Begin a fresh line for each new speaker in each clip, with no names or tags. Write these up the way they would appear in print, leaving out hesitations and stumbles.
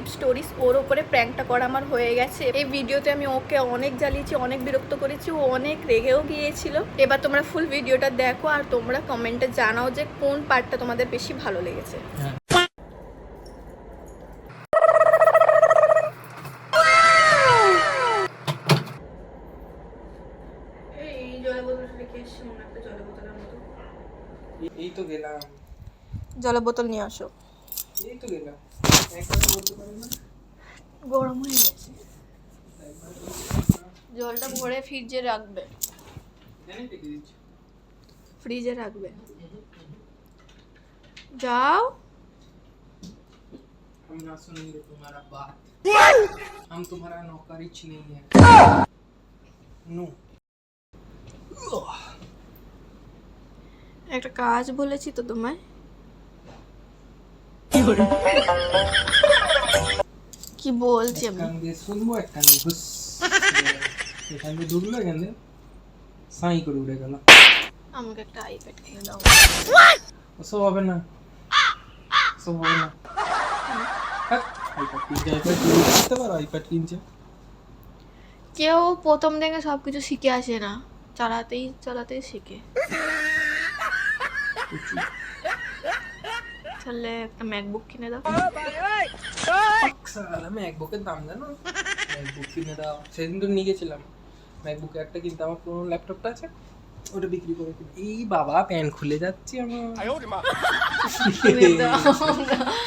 Slip stories, ওর ওপরে প্র্যাঙ্কটা করা আমার হয়ে গেছে। এই ভিডিওতে আমি ওকে অনেক জ্বালিয়েছি, অনেক বিরক্ত করেছি, ও অনেক রেগেও গিয়েছিল। এবার তোমরা ফুল ভিডিওটা দেখো আর তোমরা কমেন্টে জানাও যে কোন পার্টটা তোমাদের বেশি ভালো লেগেছে।
এই তো গেলাম,
জলের বোতল নিয়ে আসো।
এই তো গেলাম, একবারে বলতে পারি না,
গরম হয়ে গেছে। জলটা ভরে ফ্রিজে রাখবে,
জানি রেখে দিচ্ছি।
ফ্রিজে রাখবে। যাও।
हम ना सुनेंगे तुम्हारा बात, हम तुम्हारा नौकरीच नहीं है। नो
একটা কাজ বলেছি তো তোমায়। কি বলছি আমি?
কান দিয়ে শুনবো, এক কান দিয়ে হুস, এখান দিয়ে ঢুকলো, এখান দিয়ে সাই করে উড়ে গেল।
আমাকে একটা আইপ্যাড কিনে দাও।
ওসব হবে না, সব হবে না। আইপ্যাড কিনছে, আইপ্যাড কিনতে পারো, আইপ্যাড কিনছে।
কেউ প্রথম থেকে সবকিছু শিখে আসে না, চালাতেই চালাতেই শিখে। তাহলে একটা ম্যাকবুক কিনে দাও।
সালা ম্যাকবুকের দাম জানো? ম্যাকবুক কিনে দাও, সেদিন তো নিয়ে গেছিলাম ম্যাকবুক একটা কিনতে, আমার পুরোনো ল্যাপটপটা আছে ওটা বিক্রি করে দিই। এই বাবা প্যান খুলে যাচ্ছে আমার,
কিনে দাও।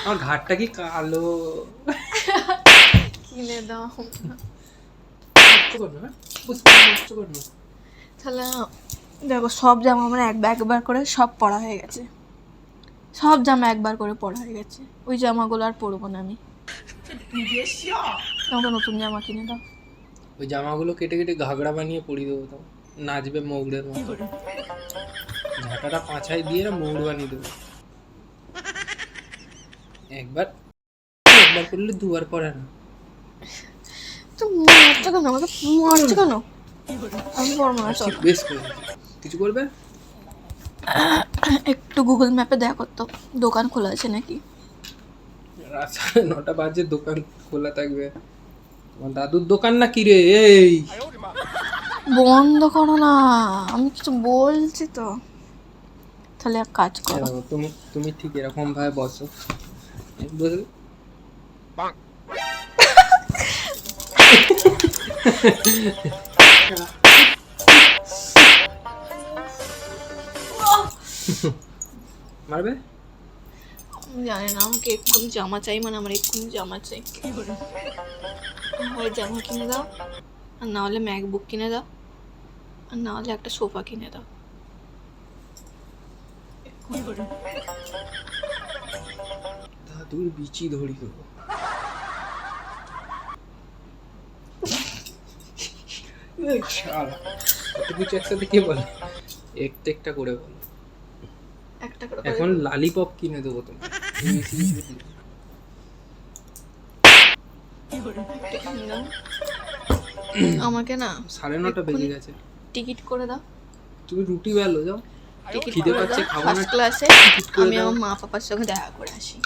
আমার ঘাটটা কি কালো।
কিনে দাও। তাহলে দেখো, সব জামা আমার একবার করে সব পরা হয়ে গেছে, সব জামা একবার করে পরা হয়ে গেছে। ওই জামাগুলো আর পরবো না আমি। আমাকে নতুন জামা কিনে দাও।
ওই জামাগুলো কেটে কেটে ঘাগড়া বানিয়ে পরিয়ে দেবো, তো নাচবে মৌড়ের মতো, ঝাঁটাটা পাছায় দিয়ে মৌড় বানিয়ে দেবো। একবার একবার করলে দুবার পরে না।
তো মারছো কেন আমাকে? মারছো কেন? আমি পরবো না, চল।
বেশ করে কিছু করবে।
একটু গুগল ম্যাপে দেখো তো দোকান খোলা আছে নাকি।
রাত 9টা বাজে, দোকান খোলা থাকবে? তোমার দাদুর দোকান না কি রে? এই
বন্ধ করো না, আমি কিছু বলছি তো। তাহলে এক কাজ করো,
তুমি তুমি ঠিক এরকম ভাবে বসো, বসে মারবে।
আমি জানি না, আমাকে এক্ষুনি জামা চাই, মানে আমার এক্ষুনি জামা চাই। হয় জামা কিনে দাও, আর না হলে ম্যাকবুক কিনে দাও, আর না হলে একটা সোফা কিনে দাও।
দাদুর বিচি ধরি দেবো। শালা এত কিছু একসাথে কে বলে? একটা একটা করে বলো।
একটা করে
এখন লালিপপ কিনে দেবো তোমার।
একটা কিনে দাও। আমাকে না
9:30 বেজে গেছে,
টিকিট করে দাও।
তুমি রুটি বেলো, যাও।
টিকিট
খিদে
করে
পাচ্ছে,
দাও
খাবো না।
ফার্স্ট ক্লাসে।
করে
আমি
দাও।
আমার মা পাপার সঙ্গে দেখা করে আসি।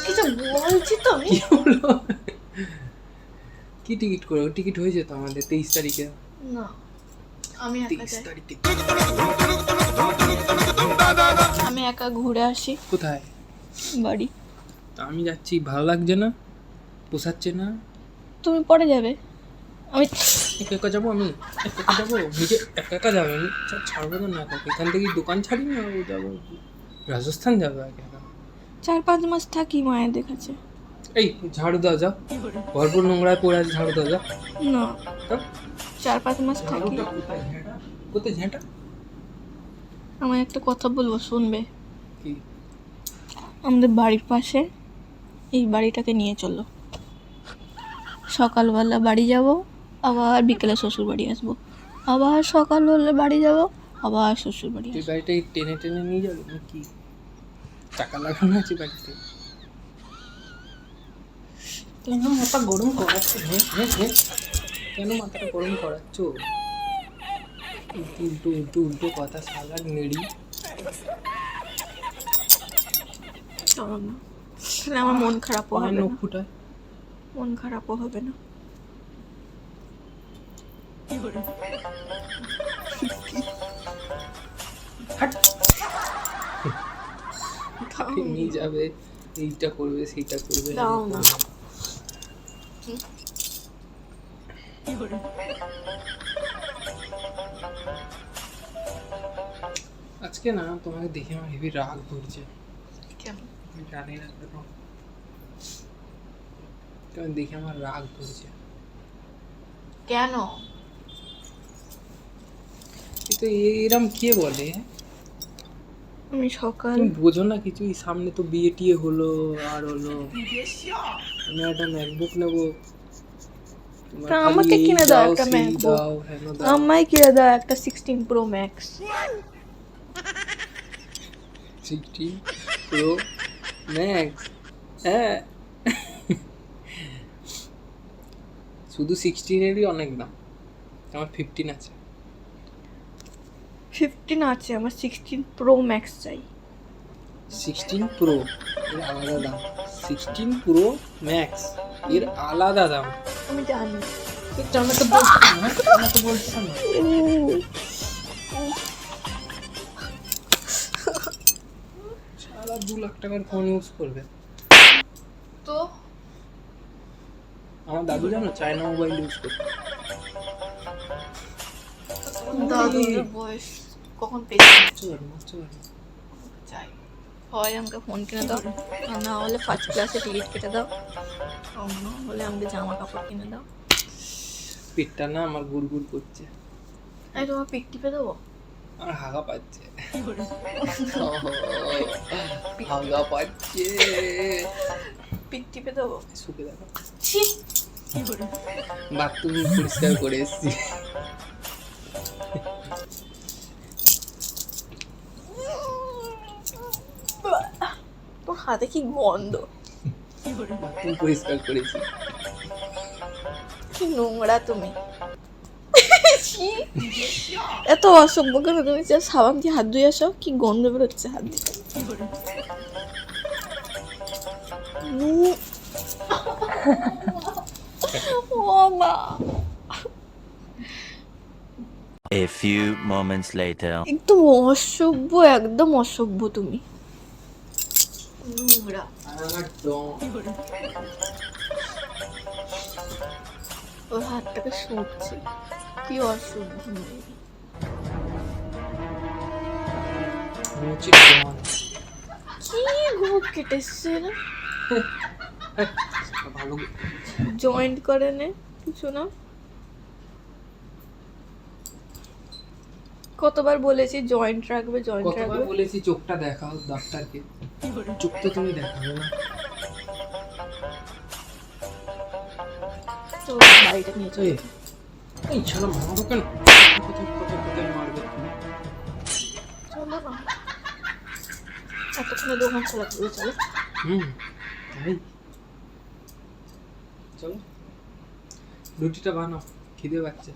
কিছু বলছি তো আমি।
কি হলো? কি টিকিট করো? টিকিট হয়েছে তো আমাদের 23 তারিখে।
না, আমি একা
23
যাই।
তারিখে
আমি একা ঘুরে আসি
কোথায়?
বাড়ি।
তা আমি যাচ্ছি, ভালো লাগছে না, পোষাচ্ছে না।
তুমি পরে যাবে, আমি
একা একা যাবো, আমি একা একা যাবো, নিজে একা একা যাবো আমি, ছাড়বো তো না কাউকে। এখান থেকে দোকান ছাড়ি না, ও যাবো রাজস্থান যাবো একা একা।
4-5 মাস থাকি মায়ের দেখাচ্ছে।
এই ঝাড়ু দাও, যাও, ভরপুর নোংরায় পড়ে আছে, ঝাড়ু দাও, যাও।
না,
তো
4-5 মাস থাকি।
ঝাড়ুটা কোথায়? ঝাঁটা কোথায়? ঝাঁটা
আমার একটা কথা বলবো, শুনবে?
কি?
আমাদের বাড়ির পাশে এই বাড়িটাকে নিয়ে চলো। সকালবেলা বাড়ি যাব, আবার বিকেলে শ্বশুর বাড়ি আসবো, আবার সকাল হলে বাড়ি যাব, আবার শ্বশুর বাড়ি
তুই
আসবো।
বাড়িটা টেনে টেনে নিয়ে যাবো নাকি? টাকা লাগানো আছে বাড়িতে। কেন মাথা গরম করাচ্ছ? কেন মাথাটা গরম করাচ্ছ? উল্টো উল্টো উল্টো কথা, সালার নেড়ি।
চলো না। তাহলে আমার মন খারাপও
পায়ের
হবে
নখ
না,
ফুটায়।
মন খারাপও হবে না।
হাট।
দাও
নিয়ে যাবে, এইটা করবে সেইটা করবে।
দাও না।
আজকে না তোমাকে দেখে আমার হেভি রাগ ধরছে।
কেন?
আমি জানি না কেন, তোমাকে দেখে আমার রাগ ধরছে।
কেন?
তো এরম কে বলে?
আমি সকাল
তুমি বোঝো না কিছু? সামনে তো বিয়ে টিয়ে হলো আর হলো, আমি একটা ম্যাকবুক নেবো, তোমার
তা
খালি
আমাকে
এই
কিনে দাও
দাও,
একটা
সেই
ম্যাকবুক।
দাও, হেন দাও।
আমায় কিনে দাও একটা 16 Pro Max।
16 Pro Max? হ্যাঁ, শুধু 16-এরই অনেক দাম। আমার 15 আছে।
15 আছে, আমার 16 Pro Max চাই।
16 Pro এর আলাদা দাম, 16 Pro Max এর আলাদা দাম।
আমি জানি।
তো আমাকে বলছো না, আমাকে বলছো না। সারা 2 লাখ টাকার ফোন ইউজ করবে।
তো
আমার দাদু জানো চায়না মোবাইল ইউজ করতে।
দাদুর বয়স কখন পেয়েছি? চাই হয় আমাকে ফোন কিনে দাও, আর না হলে ফার্স্ট ক্লাসে টিকিট কেটে দাও, আর না হলে আমাকে জামা কাপড় কিনে দাও।
পেটটা না আমার গুড়গুড় করছে,
আমি তোমার পিক টিপে দেবো।
আমার হাগা পাচ্ছে, হাগা পাচ্ছে।
পিক টিপে দেবো।
শুকে দেখো,
ছি,
বাথরুম পরিষ্কার করে এসেছি।
তোর হাতে কি গন্ধ,
বাথরুম পরিষ্কার করেছি।
কি নোংরা তুমি। ছি, এত অসভ্য কেন তুমি? যা সাবান দিয়ে হাত ধুয়ে আসো, কি গন্ধ বেরোচ্ছে হাত দিয়ে। ও মা,
A few moments later.
একদম অসভ্য, একদম অসভ্য তুমি, নোংরা। ওর হাতটাকে শুকছে, কি অসভ্য মেয়ে। কি গোপ কেটেছে না,
ভালো
জয়েন্ট করে নে, কিছু না। কতবার বলেছি জয়েন্ট রাখবে, জয়েন্ট
কতবার
রাখবে।
বলেছি চোখটা দেখাও ডাক্তারকে, চোখ তো তুমি দেখাবে না।
তো বাড়িটা নিয়ে চলে
এই, এই ছাড়া মারো কেন? কোথায় কোথায় কোথায় মারবে?
চলো না, এতক্ষণে দোকান খোলা করবে, চলো।
তাই চলো, রুটিটা বানাও, খিদে পাচ্ছে,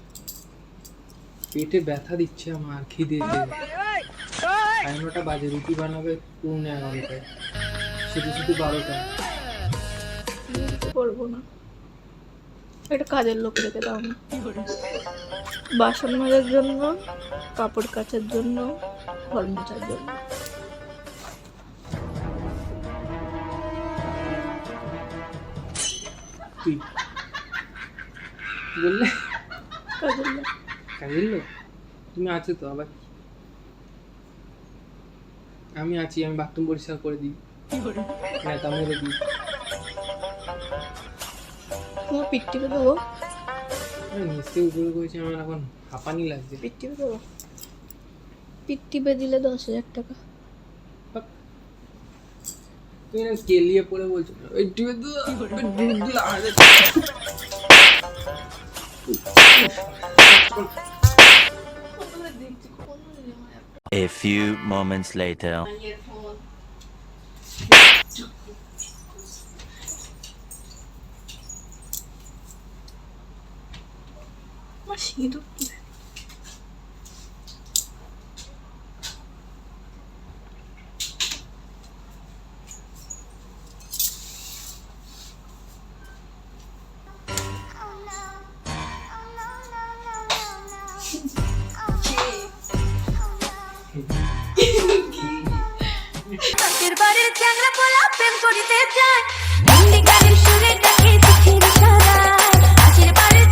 পেটে ব্যথা দিচ্ছে আমার, খিদে। 9:30 বাজে, রুটি বানাবে 11:30টায়, শুধু শুধু 12টায়।
করবো না, একটা কাজের লোক রেখে দাও না, বাসন মাজার জন্য, কাপড় কাচার জন্য, ঘর মোছার জন্য।
তুই কি বললে?
কাজের লোক।
কাজের লোক? তুমি আছো তো আবার? আমি আছি, আমি বাথরুম পরিষ্কার করে দিই, নেতা মেরে দিই।
তোমার পিক টিপে দেবো,
নিচে উপরে করেছি, আমার এখন হাঁপানি লাগছে।
পিক টিপে দেবো। পিক টিপে দিলে 10,000 টাকা।
তুই না কেলিয়ে পড়ে বলছো ওই টিপে তো ডুব দিয়ে আরে
A few moments later.
আমার সিঁদুর কি?
উড়তে যায়, হিন্দি গানের সুরে